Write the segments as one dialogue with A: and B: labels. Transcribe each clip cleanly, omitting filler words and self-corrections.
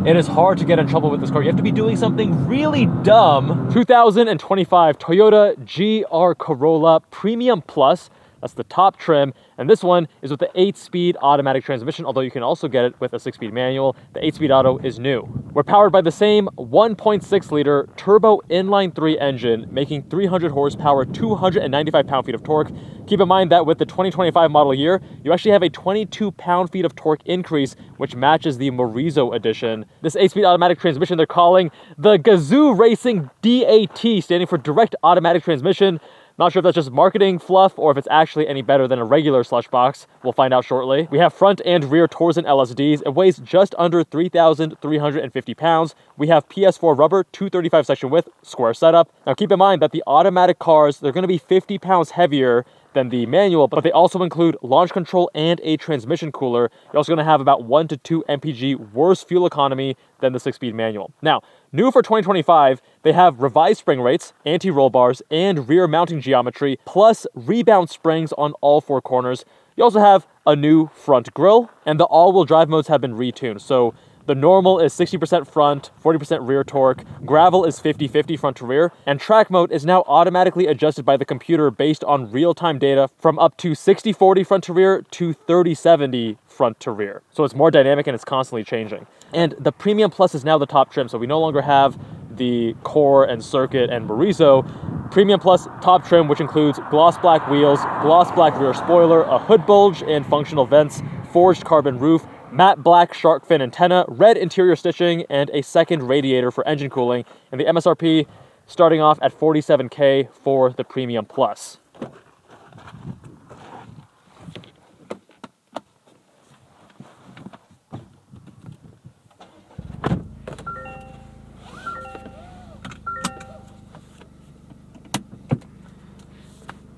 A: It is hard to get in trouble with this car. You have to be doing something really dumb. 2025 Toyota GR Corolla Premium Plus. That's the top trim, and this one is with the 8-speed automatic transmission, although you can also get it with a 6-speed manual. The 8-speed auto is new. We're powered by the same 1.6-liter turbo inline-3 engine, making 300 horsepower, 295 pound-feet of torque. Keep in mind that with the 2025 model year, you actually have a 22 pound-feet of torque increase, which matches the Morizo edition. This 8-speed automatic transmission they're calling the Gazoo Racing DAT, standing for Direct Automatic Transmission. Not sure if that's just marketing fluff or if it's actually any better than a regular slush box. We'll find out shortly. We have front and rear Torsen LSDs. It weighs just under 3,350 pounds. We have PS4 rubber, 235 section width, square setup. Now keep in mind that the automatic cars, they're going to be 50 pounds heavier than the manual, but they also include launch control and a transmission cooler. You're also going to have about 1 to 2 mpg worse fuel economy than the 6-speed manual. Now, new for 2025, they have revised spring rates, anti-roll bars, and rear mounting geometry, plus rebound springs on all 4 corners. You also have a new front grille, and the all-wheel drive modes have been retuned. So the normal is 60% front, 40% rear torque. Gravel is 50-50 front to rear. And track mode is now automatically adjusted by the computer based on real-time data from up to 60-40 front to rear to 30-70 front to rear. So it's more dynamic and it's constantly changing. And the Premium Plus is now the top trim, so we no longer have the Core and Circuit and Morizo. Premium Plus top trim, which includes gloss black wheels, gloss black rear spoiler, a hood bulge and functional vents, forged carbon roof, matte black shark fin antenna, red interior stitching, and a second radiator for engine cooling. And the MSRP starting off at $47K for the Premium Plus.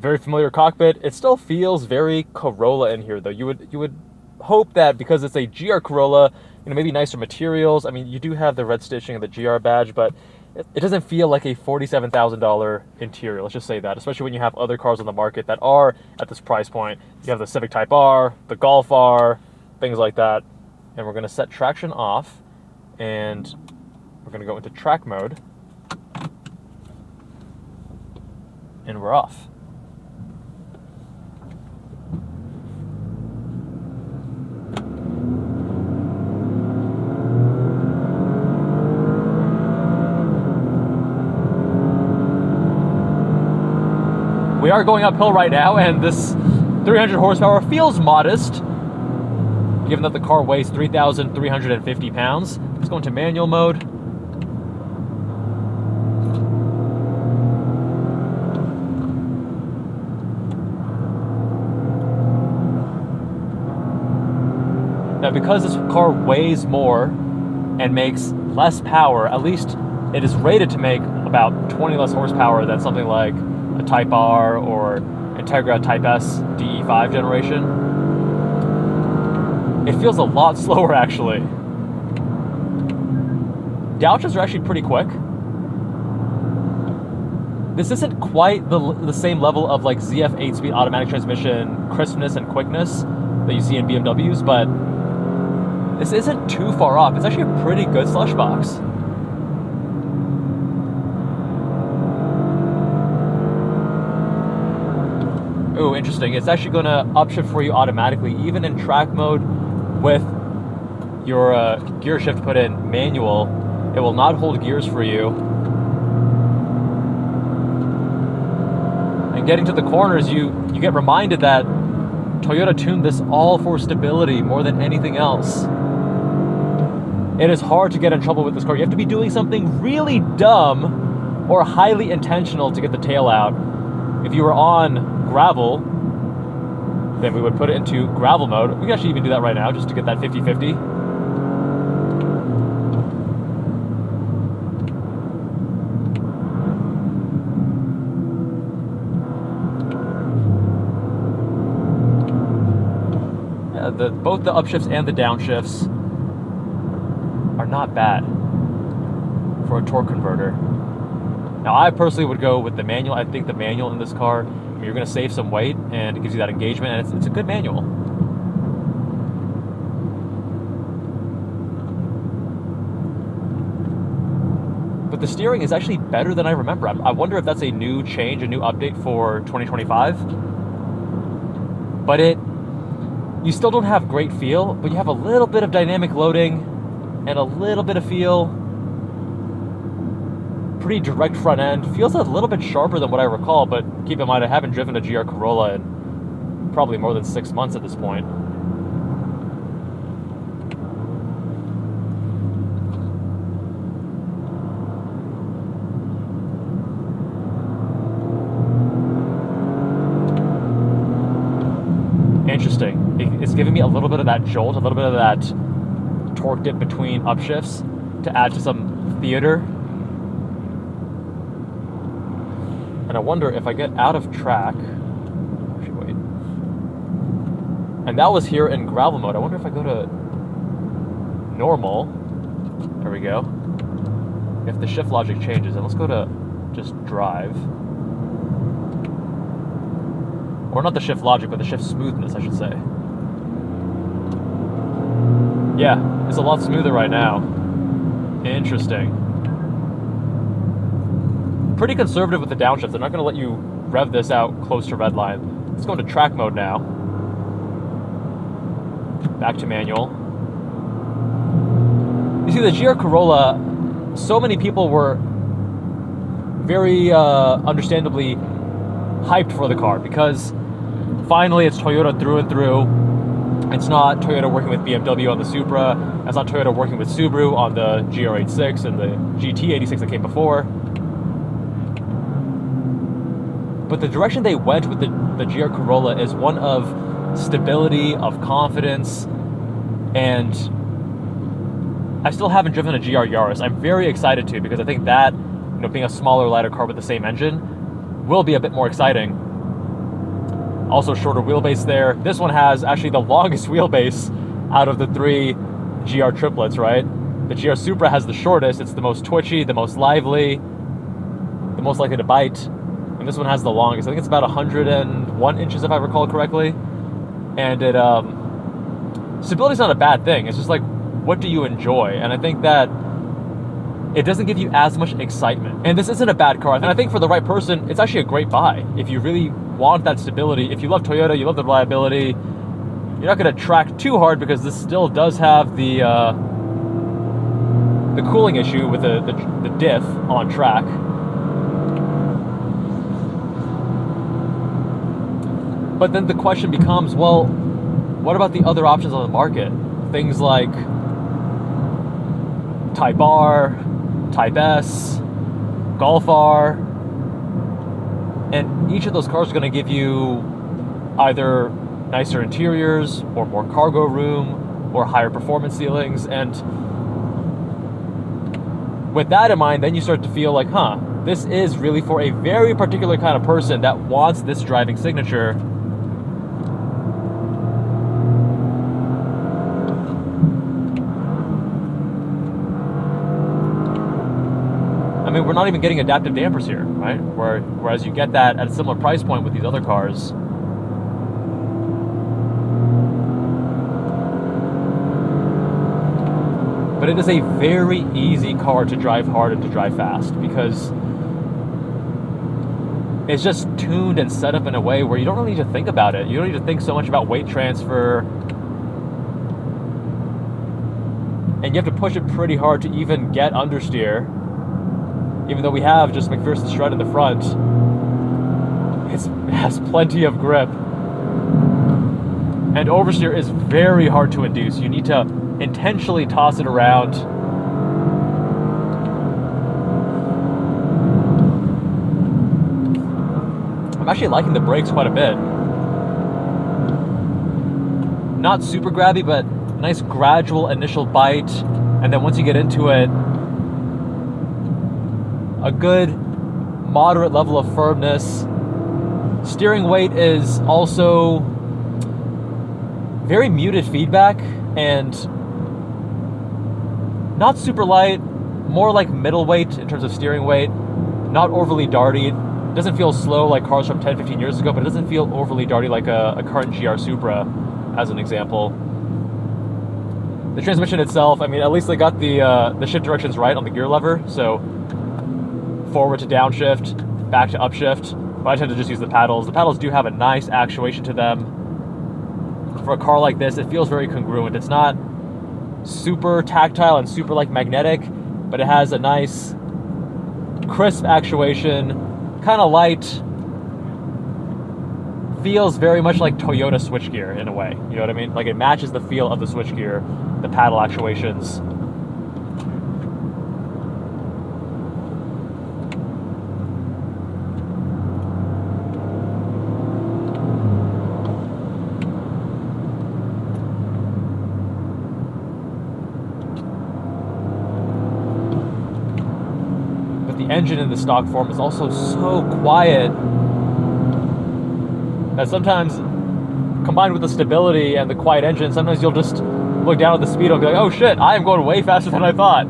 A: Very familiar cockpit. It still feels very Corolla in here though. You would hope that because it's a GR Corolla, maybe nicer materials. I mean, you do have the red stitching and the GR badge, but it doesn't feel like a $47,000 interior. Let's just say that, especially when you have other cars on the market that are at this price point. You have the Civic Type R, the Golf R, things like that. And we're gonna set traction off and we're gonna go into track mode and we're off. We are going uphill right now, and this 300 horsepower feels modest, given that the car weighs 3,350 pounds. Let's go into manual mode. Now, because this car weighs more and makes less power, at least it is rated to make about 20 less horsepower than something like a Type R or Integra Type S DE5 generation. It feels a lot slower actually. Downshifts are actually pretty quick. This isn't quite the same level of like ZF 8-speed automatic transmission crispness and quickness that you see in BMWs, but this isn't too far off. It's actually a pretty good slush box. Oh, interesting. It's actually going to upshift for you automatically, even in track mode with your gear shift put in manual. It will not hold gears for you. And getting to the corners, you get reminded that Toyota tuned this all for stability more than anything else. It is hard to get in trouble with this car. You have to be doing something really dumb or highly intentional to get the tail out. If you were on gravel, then we would put it into gravel mode. We can actually even do that right now just to get that 50-50. Yeah, both the upshifts and the downshifts are not bad for a torque converter. Now, I personally would go with the manual. I think the manual in this car, you're going to save some weight, and it gives you that engagement, and it's a good manual. but the steering is actually better than I remember. I wonder if that's a new change, a new update for 2025. But you still don't have great feel, but you have a little bit of dynamic loading and a little bit of feel. Pretty direct front end. Feels a little bit sharper than what I recall, but keep in mind I haven't driven a GR Corolla in probably more than 6 months at this point. Interesting. It's giving me a little bit of that jolt, a little bit of that torque dip between upshifts to add to some theater. And I wonder if I get out of track. Actually, wait. And that was here in gravel mode. I wonder if I go to normal. There we go. If the shift logic changes, and let's go to just drive. Or not the shift logic, but the shift smoothness, I should say. Yeah, it's a lot smoother right now. Interesting. Pretty conservative with the downshift. They're not going to let you rev this out close to redline. Let's go into track mode now. Back to manual. You see, the GR Corolla, so many people were very understandably hyped for the car because finally it's Toyota through and through. It's not Toyota working with BMW on the Supra. It's not Toyota working with Subaru on the GR86 and the GT86 that came before. But the direction they went with the GR Corolla is one of stability, of confidence, and I still haven't driven a GR Yaris. I'm very excited to, because I think that, being a smaller, lighter car with the same engine will be a bit more exciting. Also shorter wheelbase there. This one has actually the longest wheelbase out of the 3 GR triplets, right? The GR Supra has the shortest. It's the most twitchy, the most lively, the most likely to bite. And this one has the longest. I think it's about 101 inches if I recall correctly. And stability's not a bad thing. It's just like, what do you enjoy? And I think that it doesn't give you as much excitement. And this isn't a bad car. And I think for the right person, it's actually a great buy. If you really want that stability, if you love Toyota, you love the reliability, you're not going to track too hard because this still does have the cooling issue with the diff on track. But then the question becomes, well, what about the other options on the market? Things like Type R, Type S, Golf R, and each of those cars are going to give you either nicer interiors or more cargo room or higher performance ceilings. And with that in mind, then you start to feel like, this is really for a very particular kind of person that wants this driving signature. I mean, we're not even getting adaptive dampers here, right? Whereas you get that at a similar price point with these other cars. But it is a very easy car to drive hard and to drive fast because it's just tuned and set up in a way where you don't really need to think about it. You don't need to think so much about weight transfer. And you have to push it pretty hard to even get understeer. Even though we have just McPherson's strut in the front, it has plenty of grip. And oversteer is very hard to induce. You need to intentionally toss it around. I'm actually liking the brakes quite a bit. Not super grabby, but nice gradual initial bite. And then once you get into it, a good moderate level of firmness. Steering weight is also very muted feedback and not super light, more like middle weight in terms of steering weight, not overly darty. It doesn't feel slow like cars from 10-15 years ago, but it doesn't feel overly darty like a current GR Supra, as an example. The transmission itself, I mean, at least they got the shift directions right on the gear lever, so forward to downshift, back to upshift, but I tend to just use the paddles. The paddles do have a nice actuation to them. For a car like this, it feels very congruent. It's not super tactile and super like magnetic, but it has a nice crisp actuation, kind of light. Feels very much like Toyota switchgear in a way, you know what I mean? Like it matches the feel of the switchgear, the paddle actuations. But the engine in the stock form is also so quiet that sometimes, combined with the stability and the quiet engine, sometimes you'll just look down at the speedo and be like, oh shit, I am going way faster than I thought.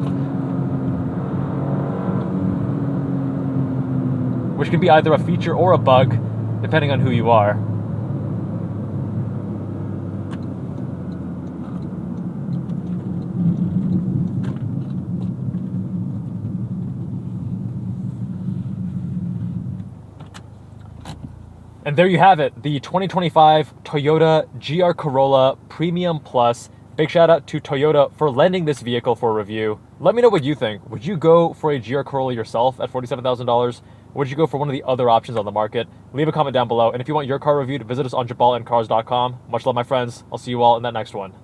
A: Which can be either a feature or a bug, depending on who you are. And there you have it, the 2025 Toyota GR Corolla Premium Plus. Big shout out to Toyota for lending this vehicle for review. Let me know what you think. Would you go for a GR Corolla yourself at $47,000? Or would you go for one of the other options on the market? Leave a comment down below. And if you want your car reviewed, visit us on JabalandCars.com. Much love, my friends. I'll see you all in that next one.